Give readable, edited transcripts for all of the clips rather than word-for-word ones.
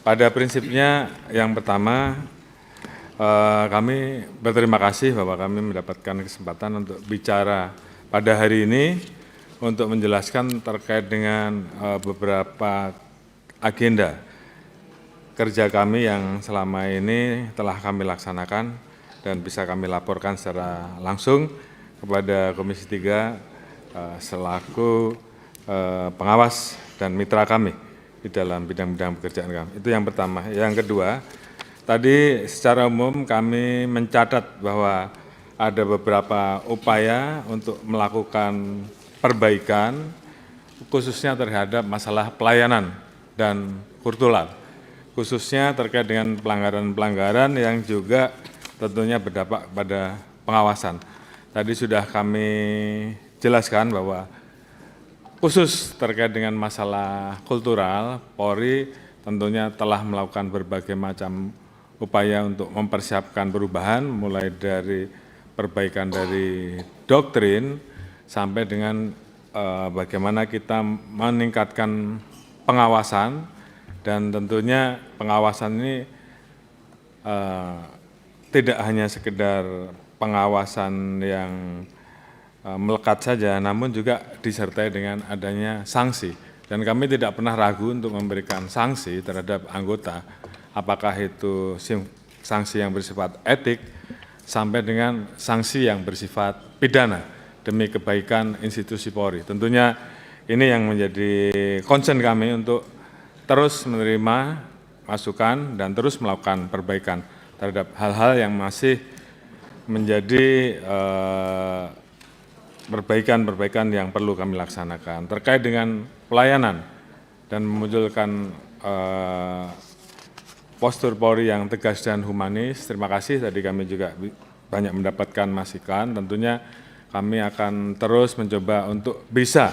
Pada prinsipnya yang pertama kami berterima kasih bahwa kami mendapatkan kesempatan untuk bicara pada hari ini untuk menjelaskan terkait dengan beberapa agenda kerja kami yang selama ini telah kami laksanakan dan bisa kami laporkan secara langsung kepada Komisi 3 selaku pengawas dan mitra kami di dalam bidang-bidang pekerjaan kami. Itu yang pertama. Yang kedua, tadi secara umum kami mencatat bahwa ada beberapa upaya untuk melakukan perbaikan, khususnya terhadap masalah pelayanan dan kultural, khususnya terkait dengan pelanggaran-pelanggaran yang juga tentunya berdampak pada pengawasan. Tadi sudah kami jelaskan bahwa khusus terkait dengan masalah kultural, Polri tentunya telah melakukan berbagai macam upaya untuk mempersiapkan perubahan, mulai dari perbaikan dari doktrin sampai dengan bagaimana kita meningkatkan pengawasan, dan tentunya pengawasan ini tidak hanya sekedar pengawasan yang melekat saja, namun juga disertai dengan adanya sanksi. Dan kami tidak pernah ragu untuk memberikan sanksi terhadap anggota, apakah itu sanksi yang bersifat etik sampai dengan sanksi yang bersifat pidana demi kebaikan institusi Polri. Tentunya ini yang menjadi concern kami untuk terus menerima masukan dan terus melakukan perbaikan terhadap hal-hal yang masih menjadi perbaikan-perbaikan yang perlu kami laksanakan. Terkait dengan pelayanan dan memunculkan postur Polri yang tegas dan humanis, terima kasih. Tadi kami juga banyak mendapatkan masukan. Tentunya kami akan terus mencoba untuk bisa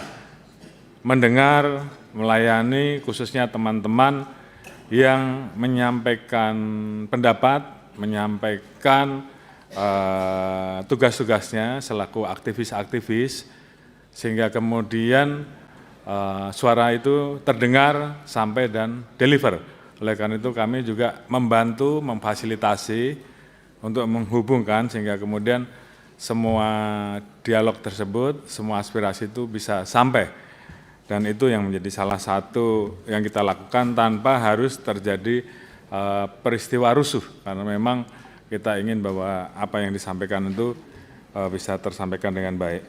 mendengar, melayani khususnya teman-teman yang menyampaikan pendapat, menyampaikan tugas-tugasnya selaku aktivis-aktivis, sehingga kemudian suara itu terdengar sampai dan deliver. Oleh karena itu kami juga membantu, memfasilitasi untuk menghubungkan sehingga kemudian semua dialog tersebut, semua aspirasi itu bisa sampai. Dan itu yang menjadi salah satu yang kita lakukan tanpa harus terjadi peristiwa rusuh, karena memang kita ingin bahwa apa yang disampaikan itu bisa tersampaikan dengan baik.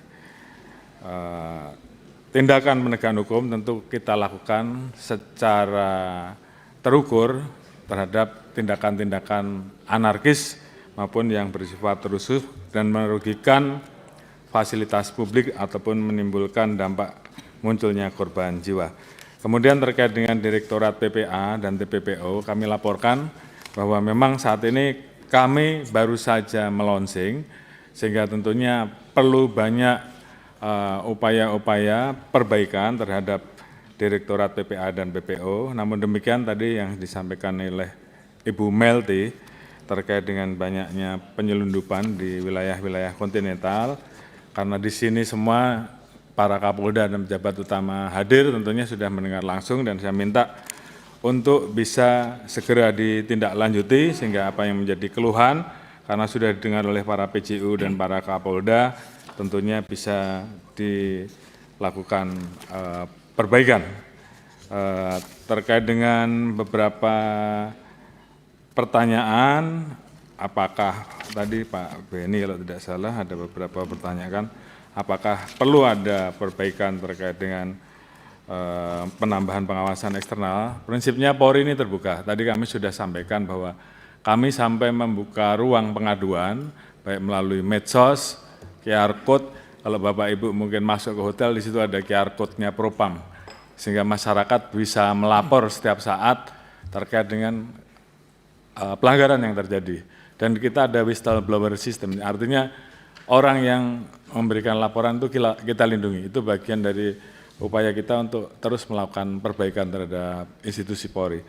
Tindakan penegakan hukum tentu kita lakukan secara terukur terhadap tindakan-tindakan anarkis maupun yang bersifat rusuh dan merugikan fasilitas publik ataupun menimbulkan dampak munculnya korban jiwa. Kemudian terkait dengan Direktorat PPA dan TPPO, kami laporkan bahwa memang saat ini kami baru saja melonsing, sehingga tentunya perlu banyak upaya-upaya perbaikan terhadap Direktorat PPA dan PPO. Namun demikian tadi yang disampaikan oleh Ibu Melty terkait dengan banyaknya penyelundupan di wilayah-wilayah kontinental, karena di sini semua para Kapolda dan pejabat utama hadir, tentunya sudah mendengar langsung, dan saya minta untuk bisa segera ditindaklanjuti sehingga apa yang menjadi keluhan karena sudah didengar oleh para PJU dan para Kapolda tentunya bisa dilakukan perbaikan. Terkait dengan beberapa pertanyaan, apakah tadi Pak Beni kalau tidak salah ada beberapa pertanyaan, apakah perlu ada perbaikan terkait dengan penambahan pengawasan eksternal. Prinsipnya Polri ini terbuka. Tadi kami sudah sampaikan bahwa kami sampai membuka ruang pengaduan, baik melalui medsos, QR Code. Kalau Bapak Ibu mungkin masuk ke hotel, di situ ada QR Code-nya Propam, sehingga masyarakat bisa melapor setiap saat terkait dengan pelanggaran yang terjadi. Dan kita ada whistleblower system, artinya orang yang memberikan laporan itu kita lindungi. Itu bagian dari upaya kita untuk terus melakukan perbaikan terhadap institusi Polri.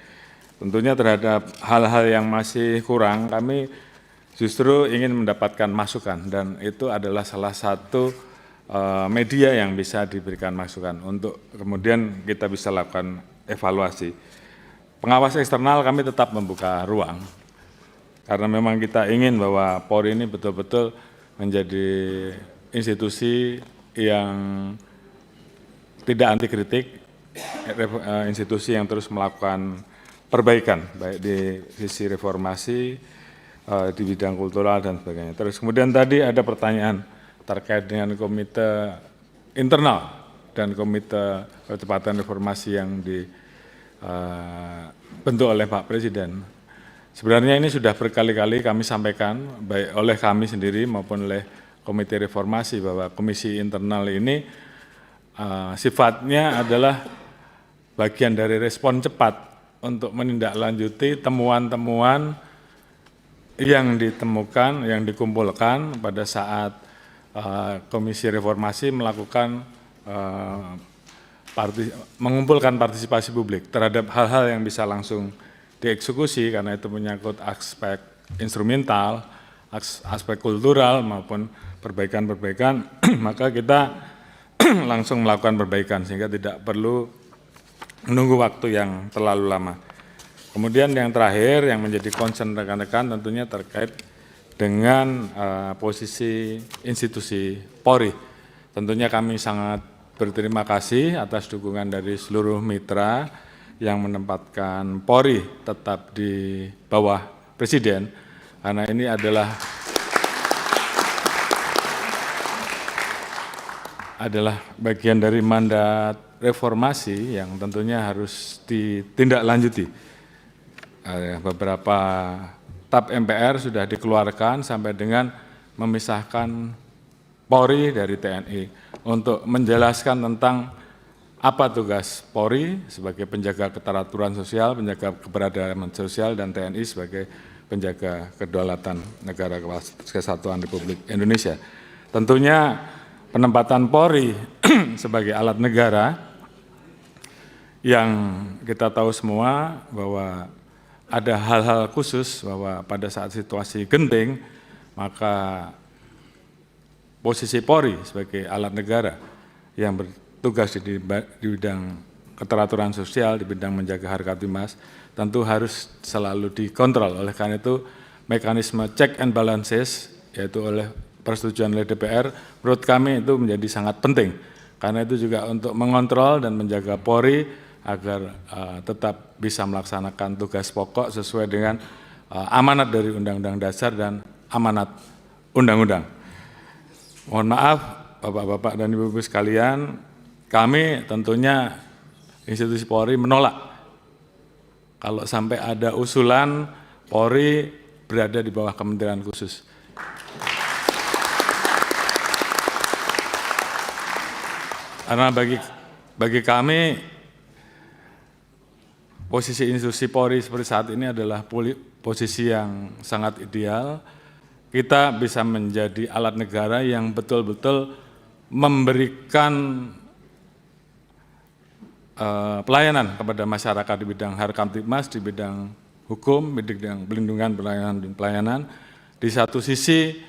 Tentunya terhadap hal-hal yang masih kurang, kami justru ingin mendapatkan masukan, dan itu adalah salah satu media yang bisa diberikan masukan untuk kemudian kita bisa lakukan evaluasi. pengawas eksternal kami tetap membuka ruang, karena memang kita ingin bahwa Polri ini betul-betul menjadi institusi yang tidak anti kritik, institusi yang terus melakukan perbaikan, baik di sisi reformasi, di bidang kultural dan sebagainya. Terus kemudian tadi ada pertanyaan terkait dengan komite internal dan komite percepatan reformasi yang dibentuk oleh Pak Presiden. Sebenarnya ini sudah berkali-kali kami sampaikan, baik oleh kami sendiri maupun oleh komite reformasi, bahwa komisi internal ini sifatnya adalah bagian dari respon cepat untuk menindaklanjuti temuan-temuan yang ditemukan, yang dikumpulkan pada saat Komisi Reformasi melakukan mengumpulkan partisipasi publik terhadap hal-hal yang bisa langsung dieksekusi, karena itu menyangkut aspek instrumental, aspek kultural maupun perbaikan-perbaikan, maka kita langsung melakukan perbaikan sehingga tidak perlu menunggu waktu yang terlalu lama. Kemudian yang terakhir yang menjadi concern rekan-rekan tentunya terkait dengan posisi institusi Polri. Tentunya kami sangat berterima kasih atas dukungan dari seluruh mitra yang menempatkan Polri tetap di bawah Presiden, karena ini adalah bagian dari mandat reformasi yang tentunya harus ditindaklanjuti. Beberapa TAP MPR sudah dikeluarkan sampai dengan memisahkan Polri dari TNI untuk menjelaskan tentang apa tugas Polri sebagai penjaga keteraturan sosial, penjaga keberagaman sosial, dan TNI sebagai penjaga kedaulatan negara kesatuan Republik Indonesia. Tentunya penempatan Polri sebagai alat negara yang kita tahu semua bahwa ada hal-hal khusus bahwa pada saat situasi genting, maka posisi Polri sebagai alat negara yang bertugas di bidang keteraturan sosial, di bidang menjaga harkat timas, tentu harus selalu dikontrol. Oleh karena itu, mekanisme check and balances, yaitu oleh persetujuan oleh DPR, menurut kami itu menjadi sangat penting. Karena itu juga untuk mengontrol dan menjaga Polri agar tetap bisa melaksanakan tugas pokok sesuai dengan amanat dari Undang-Undang Dasar dan amanat Undang-Undang. Mohon maaf Bapak-Bapak dan Ibu-Ibu sekalian, kami tentunya institusi Polri menolak kalau sampai ada usulan Polri berada di bawah kementerian khusus. Karena bagi kami posisi institusi Polri seperti saat ini adalah posisi yang sangat ideal. Kita bisa menjadi alat negara yang betul-betul memberikan pelayanan kepada masyarakat di bidang harkamtipmas, di bidang hukum, di bidang pelindungan, pelayanan dan pelayanan. Di satu sisi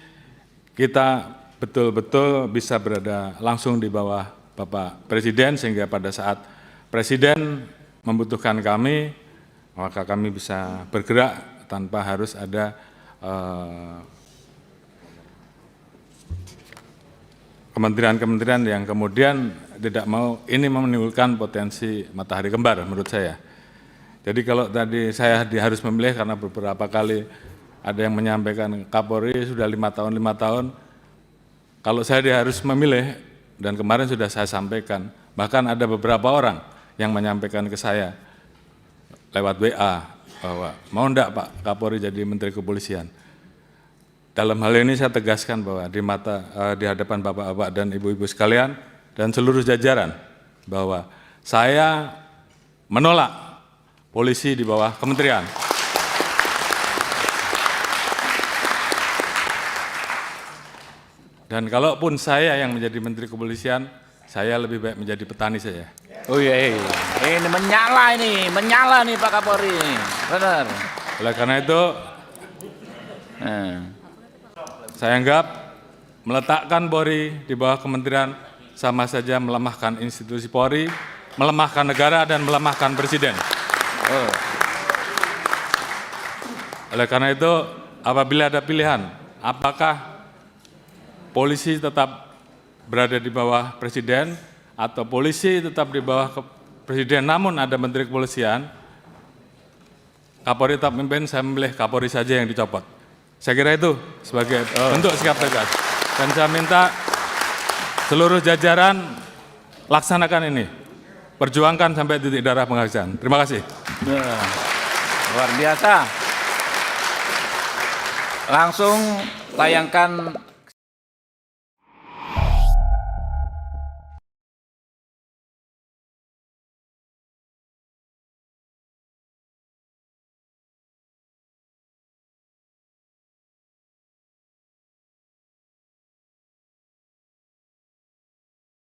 kita betul-betul bisa berada langsung di bawah Bapak Presiden, sehingga pada saat Presiden membutuhkan kami, maka kami bisa bergerak tanpa harus ada kementerian-kementerian yang kemudian tidak mau, ini menimbulkan potensi matahari kembar menurut saya. Jadi kalau tadi saya harus memilih karena beberapa kali ada yang menyampaikan Kapolri sudah 5 tahun, kalau saya harus memilih, dan kemarin sudah saya sampaikan, bahkan ada beberapa orang yang menyampaikan ke saya lewat WA bahwa mau enggak Pak Kapolri jadi Menteri Kepolisian. Dalam hal ini saya tegaskan bahwa di hadapan Bapak-Bapak dan Ibu-Ibu sekalian dan seluruh jajaran bahwa saya menolak polisi di bawah kementerian. Dan kalaupun saya yang menjadi Menteri Kepolisian, saya lebih baik menjadi petani saja. Oh iya, ini menyala nih Pak Kapolri, benar. Oleh karena itu, saya anggap meletakkan Polri di bawah kementerian sama saja melemahkan institusi Polri, melemahkan negara dan melemahkan Presiden. Oleh karena itu, apabila ada pilihan, apakah polisi tetap berada di bawah presiden atau polisi tetap di bawah presiden namun ada menteri kepolisian, Kapolri tetap memimpin, saya memilih Kapolri saja yang dicopot. Saya kira itu sebagai bentuk sikap tegas. Dan saya minta seluruh jajaran laksanakan ini. Perjuangkan sampai titik darah penghabisan. Terima kasih. Luar biasa. Langsung tayangkan